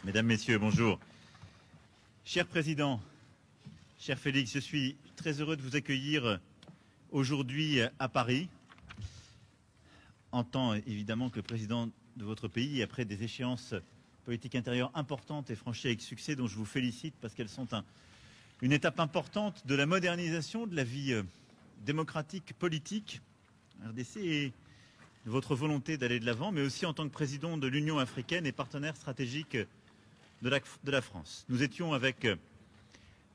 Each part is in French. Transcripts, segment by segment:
Mesdames, Messieurs, bonjour. Cher Président, cher Félix, je suis très heureux de vous accueillir aujourd'hui à Paris, en tant évidemment que Président de votre pays, après des échéances politiques intérieures importantes et franchies avec succès, dont je vous félicite parce qu'elles sont une étape importante de la modernisation de la vie démocratique, politique, RDC, et de votre volonté d'aller de l'avant, mais aussi en tant que Président de l'Union africaine et partenaire stratégique de la France. Nous étions avec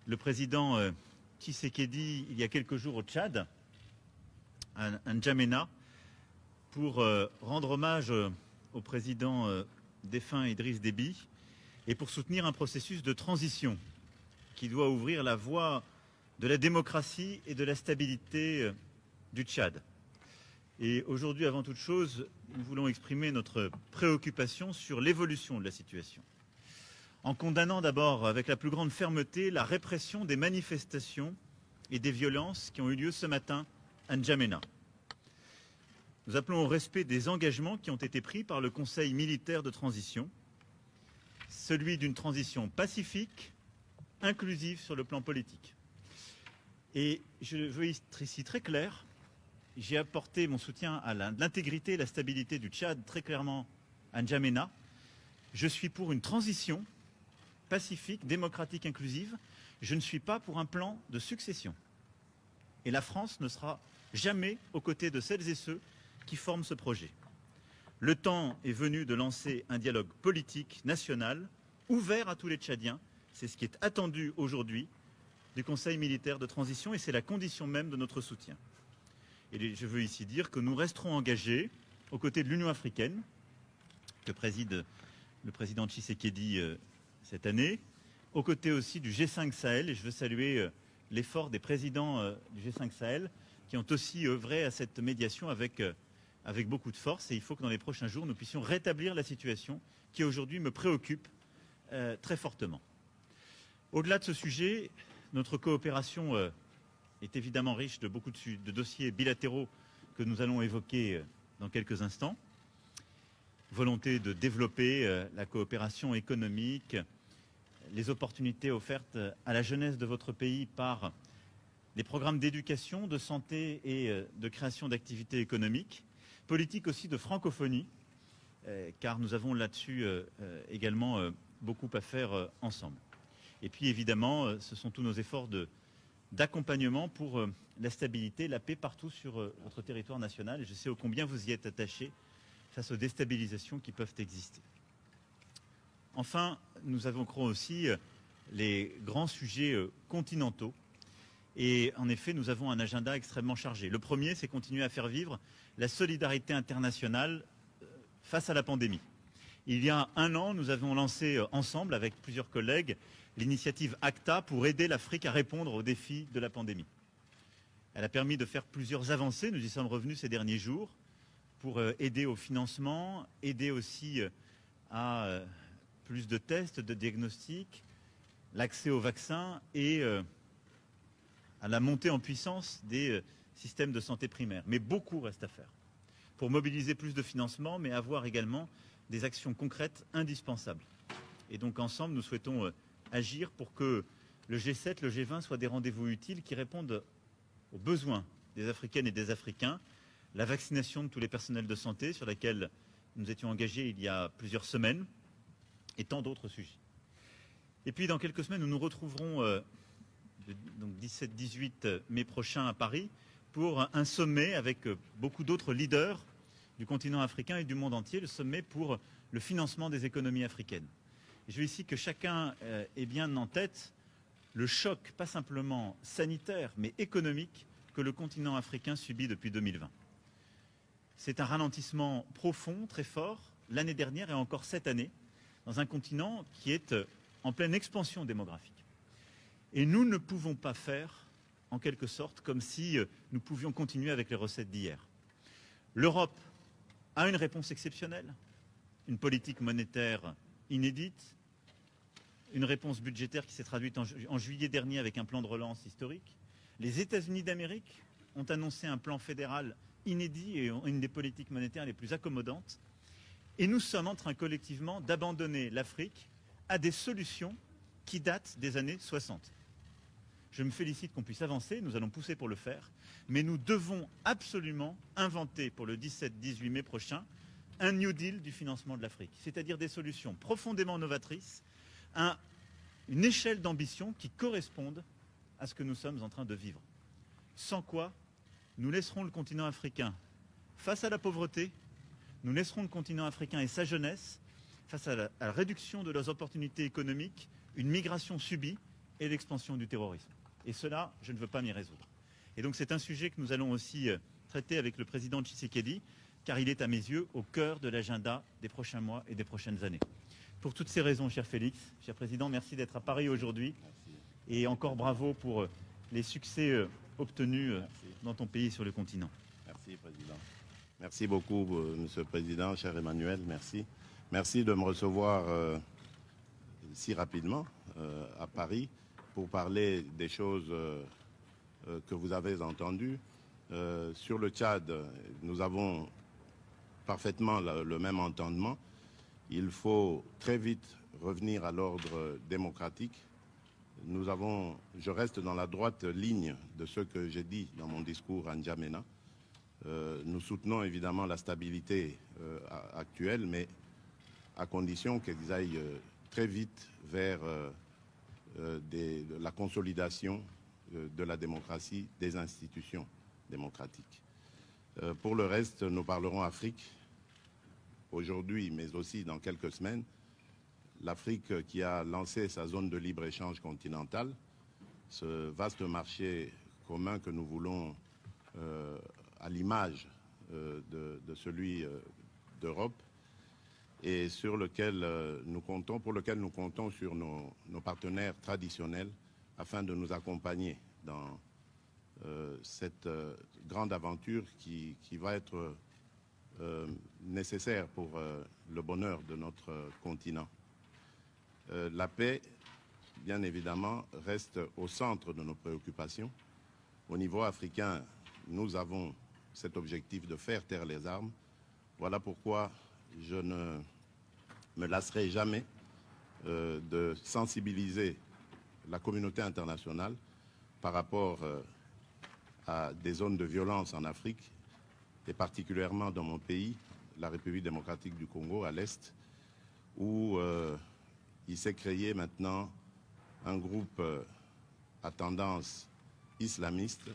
le président Tshisekedi il y a quelques jours au Tchad, à N'Djamena, pour rendre hommage au président défunt Idriss Déby et pour soutenir un processus de transition qui doit ouvrir la voie de la démocratie et de la stabilité du Tchad. Et aujourd'hui, avant toute chose, nous voulons exprimer notre préoccupation sur l'évolution de la situation, en condamnant d'abord avec la plus grande fermeté la répression des manifestations et des violences qui ont eu lieu ce matin à N'Djamena. Nous appelons au respect des engagements qui ont été pris par le Conseil militaire de transition, celui d'une transition pacifique, inclusive sur le plan politique. Et je veux être ici très clair, j'ai apporté mon soutien à l'intégrité et la stabilité du Tchad très clairement à N'Djamena. Je suis pour une transition pacifique, démocratique, inclusive. Je ne suis pas pour un plan de succession. Et la France ne sera jamais aux côtés de celles et ceux qui forment ce projet. Le temps est venu de lancer un dialogue politique national ouvert à tous les Tchadiens. C'est ce qui est attendu aujourd'hui du Conseil militaire de transition et c'est la condition même de notre soutien. Et je veux ici dire que nous resterons engagés aux côtés de l'Union africaine, que préside le président Tshisekedi cette année, aux côtés aussi du G5 Sahel, et je veux saluer l'effort des présidents du G5 Sahel qui ont aussi œuvré à cette médiation avec beaucoup de force, et il faut que dans les prochains jours nous puissions rétablir la situation qui aujourd'hui me préoccupe très fortement. Au-delà de ce sujet, notre coopération est évidemment riche de beaucoup de dossiers bilatéraux que nous allons évoquer dans quelques instants. Volonté de développer la coopération économique, les opportunités offertes à la jeunesse de votre pays par les programmes d'éducation, de santé et de création d'activités économiques, politique aussi de francophonie, car nous avons là-dessus également beaucoup à faire ensemble. Et puis évidemment, ce sont tous nos efforts d'accompagnement pour la stabilité, la paix partout sur votre territoire national. Et je sais ô combien vous y êtes attachés face aux déstabilisations qui peuvent exister. Enfin, nous évoquerons aussi les grands sujets continentaux. Et en effet, nous avons un agenda extrêmement chargé. Le premier, c'est continuer à faire vivre la solidarité internationale face à la pandémie. Il y a un an, nous avons lancé ensemble, avec plusieurs collègues, l'initiative ACTA pour aider l'Afrique à répondre aux défis de la pandémie. Elle a permis de faire plusieurs avancées, nous y sommes revenus ces derniers jours, pour aider au financement, aider aussi à plus de tests, de diagnostics, l'accès aux vaccins et à la montée en puissance des systèmes de santé primaire. Mais beaucoup reste à faire pour mobiliser plus de financement, mais avoir également des actions concrètes indispensables. Et donc ensemble, nous souhaitons agir pour que le G7, le G20 soient des rendez-vous utiles qui répondent aux besoins des Africaines et des Africains, la vaccination de tous les personnels de santé sur laquelle nous étions engagés il y a plusieurs semaines, et tant d'autres sujets. Et puis dans quelques semaines, nous nous retrouverons donc 17-18 mai prochain à Paris pour un sommet avec beaucoup d'autres leaders du continent africain et du monde entier, le sommet pour le financement des économies africaines. Et je veux ici que chacun ait bien en tête le choc, pas simplement sanitaire, mais économique, que le continent africain subit depuis 2020. C'est un ralentissement profond, très fort, l'année dernière et encore cette année, dans un continent qui est en pleine expansion démographique. Et nous ne pouvons pas faire, en quelque sorte, comme si nous pouvions continuer avec les recettes d'hier. L'Europe a une réponse exceptionnelle, une politique monétaire inédite, une réponse budgétaire qui s'est traduite en juillet dernier avec un plan de relance historique. Les États-Unis d'Amérique ont annoncé un plan fédéral inédit et une des politiques monétaires les plus accommodantes. Et nous sommes en train collectivement d'abandonner l'Afrique à des solutions qui datent des années 60. Je me félicite qu'on puisse avancer, nous allons pousser pour le faire, mais nous devons absolument inventer pour le 17-18 mai prochain un New Deal du financement de l'Afrique, c'est-à-dire des solutions profondément novatrices, une échelle d'ambition qui corresponde à ce que nous sommes en train de vivre. Sans quoi, nous laisserons le continent africain face à la pauvreté, nous laisserons le continent africain et sa jeunesse face à la réduction de leurs opportunités économiques, une migration subie et l'expansion du terrorisme. Et cela, je ne veux pas m'y résoudre. Et donc c'est un sujet que nous allons aussi traiter avec le président Tshisekedi, car il est à mes yeux au cœur de l'agenda des prochains mois et des prochaines années. Pour toutes ces raisons, cher Félix, cher président, merci d'être à Paris aujourd'hui. Et encore bravo pour les succès obtenus dans ton pays et sur le continent. Merci, président. Merci beaucoup, monsieur le président, cher Emmanuel, merci. Merci de me recevoir si rapidement à Paris pour parler des choses que vous avez entendues. Sur le Tchad, nous avons parfaitement le même entendement. Il faut très vite revenir à l'ordre démocratique. Je reste dans la droite ligne de ce que j'ai dit dans mon discours à N'Djamena. Nous soutenons évidemment la stabilité actuelle, mais à condition qu'ils aillent très vite vers la consolidation de la démocratie, des institutions démocratiques. Pour le reste, nous parlerons Afrique aujourd'hui, mais aussi dans quelques semaines. L'Afrique qui a lancé sa zone de libre-échange continentale, ce vaste marché commun que nous voulons à l'image de celui d'Europe, et sur lequel pour lequel nous comptons sur nos partenaires traditionnels afin de nous accompagner dans cette grande aventure qui va être nécessaire pour le bonheur de notre continent. La paix, bien évidemment, reste au centre de nos préoccupations. Au niveau africain, nous avons cet objectif de faire taire les armes. Voilà pourquoi je ne me lasserai jamais de sensibiliser la communauté internationale par rapport à des zones de violence en Afrique, et particulièrement dans mon pays, la République démocratique du Congo, à l'Est, où il s'est créé maintenant un groupe à tendance islamiste,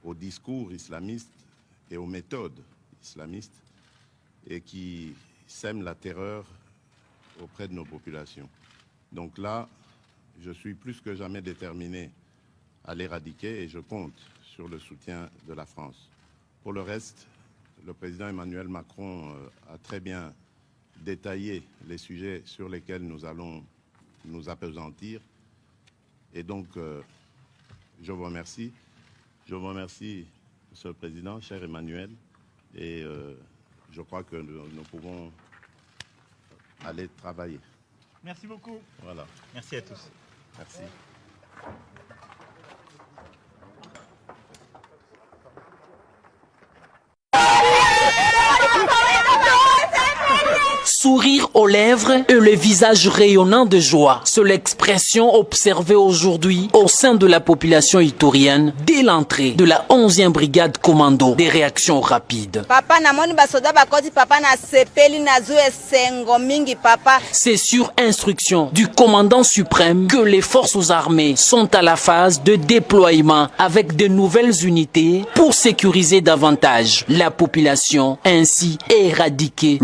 au discours islamiste et aux méthodes islamistes, et qui sème la terreur auprès de nos populations. Donc là, je suis plus que jamais déterminé à l'éradiquer et je compte sur le soutien de la France. Pour le reste, le président Emmanuel Macron a très bien détaillé les sujets sur lesquels nous allons nous appesantir. Et donc, je vous remercie. Je vous remercie, Monsieur le Président, cher Emmanuel, et je crois que nous pouvons aller travailler. Merci beaucoup. Voilà. Merci à tous. Merci. Sourire aux lèvres et le visage rayonnant de joie. C'est l'expression observée aujourd'hui au sein de la population itorienne dès l'entrée de la 11e brigade commando des réactions rapides. C'est sur instruction du commandant suprême que les forces armées sont à la phase de déploiement avec de nouvelles unités pour sécuriser davantage la population, ainsi éradiquer